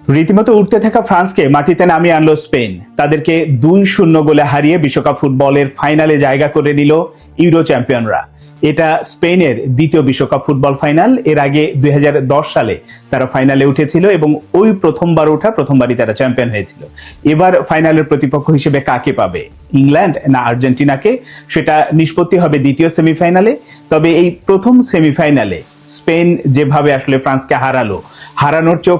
রীতিমতো উঠতে থাকা ফ্রান্সকে মাটিতে নামিয়ে আনলো স্পেন। তাদেরকে 2-0 গোলে হারিয়ে বিশ্বকাপ ফুটবলের ফাইনালে জায়গা করে নিল ইউরো চ্যাম্পিয়নরা। এটা স্পেনের দ্বিতীয় বিশ্বকাপ ফুটবল ফাইনাল। এর আগে 2010 সালে তারা ফাইনালে উঠেছিল এবং ওই প্রথমবারই তারা চ্যাম্পিয়ন হয়েছিল। এবার ফাইনালের প্রতিপক্ষ হিসেবে কাকে পাবে, ইংল্যান্ড না আর্জেন্টিনাকে, সেটা নিষ্পত্তি হবে দ্বিতীয় সেমিফাইনালে। তবে এই প্রথম সেমিফাইনালে স্পেন যেভাবে আসলে ফ্রান্সকে হারানোর চেয়েও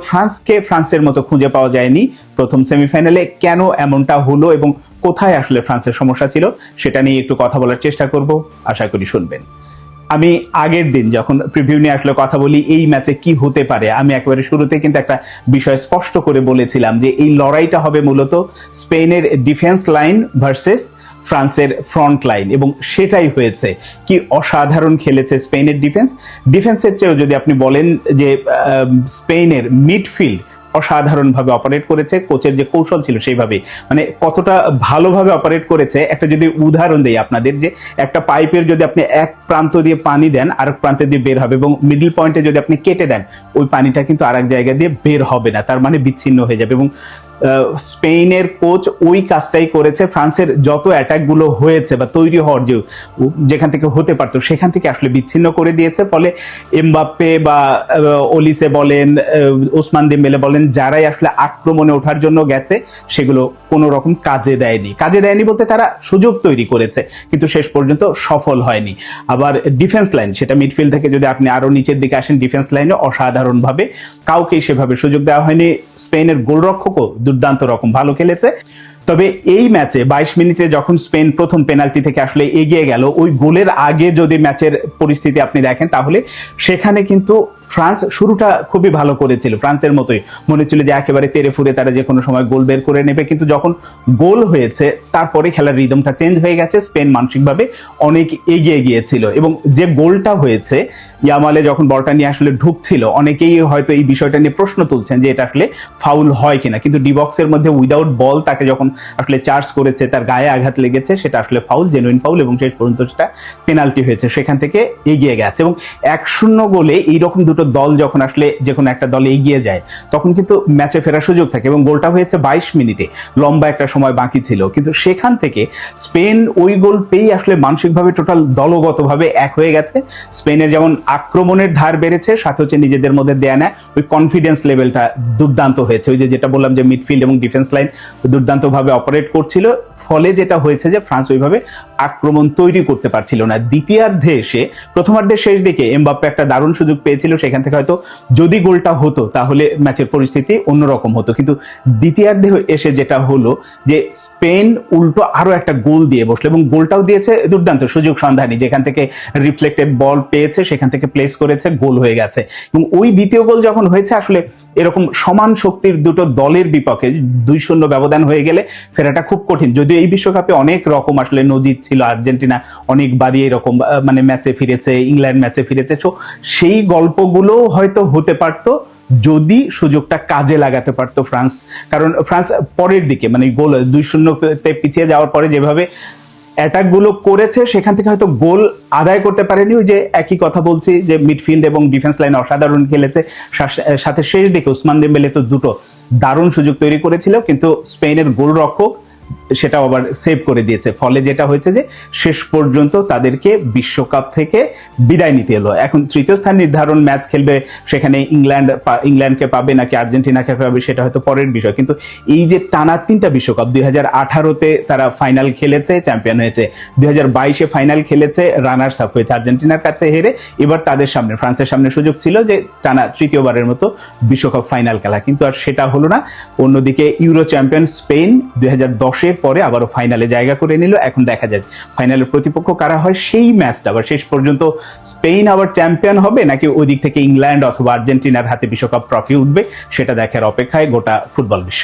ফ্রান্সের মতো খুঁজে পাওয়া যায়নি প্রথম সেমিফাইনালে। কেন এমনটা হলো এবং কোথায় আসলে ফ্রান্সের সমস্যা ছিল সেটা নিয়ে একটু কথা বলার চেষ্টা করব, আশা করি শুনবেন। আমি আগের দিন যখন প্রিভিউ নিয়ে আসলে কথা বলি এই ম্যাচে কি হতে পারে, আমি একেবারে শুরুতে কিন্তু একটা বিষয় স্পষ্ট করে বলেছিলাম যে এই লড়াইটা হবে মূলত স্পেনের ডিফেন্স লাইন ভার্সেস ফ্রান্সের ফ্রন্ট লাইন, এবং সেটাই হয়েছে। কি অসাধারণ খেলেছে স্পেনের ডিফেন্সের চেয়েও যদি আপনি বলেন যে স্পেনের মিডফিল্ড অসাধারণভাবে অপারেট করেছে। কোচের যে কৌশল ছিল সেইভাবে, মানে কতটা ভালোভাবে অপারেট করেছে। একটা যদি উদাহরণ দেই আপনাদের, যে একটা পাইপের যদি আপনি এক প্রান্ত দিয়ে পানি দেন আরেক প্রান্তে দিয়ে বের হবে, এবং মিডল পয়েন্টে যদি আপনি কেটে দেন ওই পানিটা কিন্তু আরেক জায়গা দিয়ে বের হবে না, তার মানে বিচ্ছিন্ন হয়ে যাবে। এবং স্পেনের কোচ ওই কাজটাই করেছে। ফ্রান্সের যত অ্যাটাক গুলো হয়েছে বা তৈরি হওয়ার যেখান থেকে হতে পারতো সেখান থেকে আসলে বিচ্ছিন্ন করে দিয়েছে। ফলে এমবাপ্পে বা ওলিসে বলেন, ওসমান দেম্বেলে বলেন, যারাই আসলে আক্রমণে ওঠার জন্য গেছে সেগুলো কোনো রকম কাজে দেয়নি বলতে তারা সুযোগ তৈরি করেছে কিন্তু শেষ পর্যন্ত সফল হয়নি। আবার ডিফেন্স লাইন, সেটা মিডফিল্ড থেকে যদি আপনি আরো নিচের দিকে আসেন, ডিফেন্স লাইনে অসাধারণভাবে কাউকেই সেভাবে সুযোগ দেওয়া হয়নি। স্পেনের গোলরক্ষকও দুর্দান্ত রকম ভালো খেলেছে। তবে এই ম্যাচে 22 মিনিটে যখন স্পেন প্রথম পেনাল্টি থেকে আসলে এগিয়ে গেল, ওই গোলের আগে যদি ম্যাচের পরিস্থিতি আপনি দেখেন তাহলে সেখানে কিন্তু ফ্রান্স শুরুটা খুবই ভালো করেছিল। ফ্রান্সের মতোই মনে হচ্ছিল যে একেবারে তেরে ফুরে তারা যে কোনো সময় গোল বের করে নেবে, কিন্তু যখন গোল হয়েছে তারপরে খেলার রিদমটা চেঞ্জ হয়ে গেছে। স্পেন মানসিকভাবে অনেক এগিয়ে গিয়েছিল এবং যে গোলটা হয়েছে, ইয়ামালে যখন বলটা নিয়ে আসলে ঢুকছিল, অনেকেই হয়তো এই বিষয়টা নিয়ে প্রশ্ন তুলছেন যে এটা আসলে ফাউল হয় কিনা, কিন্তু ডিবক্সের মধ্যে উইদাউট বল তাকে যখন আসলে চার্জ করেছে, তার গায়ে আঘাত লেগেছে, সেটা আসলে ফাউল, জেনুইন ফাউল, এবং শেষ পর্যন্ত সেটা পেনাল্টি হয়েছে। সেখান থেকে এগিয়ে গেছে এবং 1-0 গোলে এইরকম দুটো দল যখন আসলে যে কোনো একটা দল এগিয়ে যায় তখন কিন্তু ম্যাচে ফেরার সুযোগ থাকে। এবং গোলটা হয়েছে 22 মিনিটে, লম্বা একটা সময় বাকি ছিল, কিন্তু সেখান থেকে স্পেন ওই গোল পেয়ে আসলে মানসিকভাবে টোটাল দলগতভাবে এক হয়ে গেছে। স্পেনের যেমন আক্রমণের ধার বেড়েছে, সাথে হচ্ছে নিজেদের মধ্যে দেয়া নেয় ওই কনফিডেন্স লেভেলটা দুর্দান্ত হয়েছে। ওই যেটা বললাম যে মিডফিল্ড এবং ডিফেন্স লাইন দুর্দান্তভাবে অপারেট করছিল, ফলে যেটা হয়েছে যে ফ্রান্স ওইভাবে আক্রমণ তৈরি করতে পারছিল না। দ্বিতীয়ার্ধে এসে, প্রথমার্ধের শেষ দিকে এমবাপ্পে একটা দারুণ সুযোগ পেয়েছিল, সেখান থেকে হয়তো যদি গোলটা হতো তাহলে ম্যাচের পরিস্থিতি অন্যরকম হতো। কিন্তু দ্বিতীয়ার্ধে এসে যেটা হলো যে স্পেন উল্টো আরো একটা গোল দিয়ে বসলো, এবং গোলটাও দিয়েছে দুর্দান্ত সুযোগ সন্ধানী, যেখান থেকে রিফ্লেক্টেড বল পেয়েছে সেখান থেকে প্লেস করেছে, গোল হয়ে গেছে। এবং ওই দ্বিতীয় গোল যখন হয়েছে, আসলে এরকম সমান শক্তির দুটো দলের বিপক্ষে 2-0 ব্যবধান হয়ে গেলে ফেরাটা খুব কঠিন। যদিও এই বিশ্বকাপে অনেক রকম আসলে নজির ছিল, আর্জেন্টিনা অনেকবারই এরকম মানে ম্যাচে ফিরেছে, ইংল্যান্ড ম্যাচে ফিরেছে, তো সেই গল্পগুলো হয়তো হতে পারতো যদি সুযোগটা কাজে লাগাতে পারতো ফ্রান্স। কারণ ফ্রান্স পরের দিকে মানে গোল 2-0 পিছিয়ে যাওয়ার পরে যেভাবে অ্যাটাক গুলো করেছে, সেখান থেকে হয়তো গোল আদায় করতে পারেনি। ওই যে একই কথা বলছি যে মিডফিল্ড এবং ডিফেন্স লাইন অসাধারণ খেলেছে, সাথে শেষ দিকে ওসমান দেম্বেলে তো দুটো দারুণ সুযোগ তৈরি করেছিল, কিন্তু স্পেনের গোলরক্ষক সেটাও আবার সেভ করে দিয়েছে। ফলে যেটা হয়েছে যে শেষ পর্যন্ত তাদেরকে বিশ্বকাপ থেকে বিদায় নিতে হলো। এখন তৃতীয় স্থান নির্ধারণ ম্যাচ খেলবে, সেখানে ইংল্যান্ডকে পাবে নাকি আর্জেন্টিনাকে পাবে সেটা হয়তো পরের বিষয়, কিন্তু এই যে টানা 3টা বিশ্বকাপ, 2018-তে তারা ফাইনাল খেলেছে, চ্যাম্পিয়ন হয়েছে, 2022-এ ফাইনাল খেলেছে, রানার্স আপ হয়েছে আর্জেন্টিনার কাছে হেরে। এবার তাদের সামনে, ফ্রান্সের সামনে সুযোগ ছিল যে টানা তৃতীয়বারের মতো বিশ্বকাপ ফাইনাল খেলা, কিন্তু আর সেটা হলো না। অন্যদিকে ইউরো চ্যাম্পিয়ন স্পেন 2010-এর পরে আবারও ফাইনালে জায়গা করে নিল। এখন দেখা যায় ফাইনালের প্রতিপক্ষ কারা হয়, সেই ম্যাচটা আবার শেষ পর্যন্ত স্পেন আবার চ্যাম্পিয়ন হবে নাকি ওই দিক থেকে ইংল্যান্ড অথবা আর্জেন্টিনার হাতে বিশ্বকাপ ট্রফি উঠবে, সেটা দেখার অপেক্ষায় গোটা ফুটবল বিশ্ব।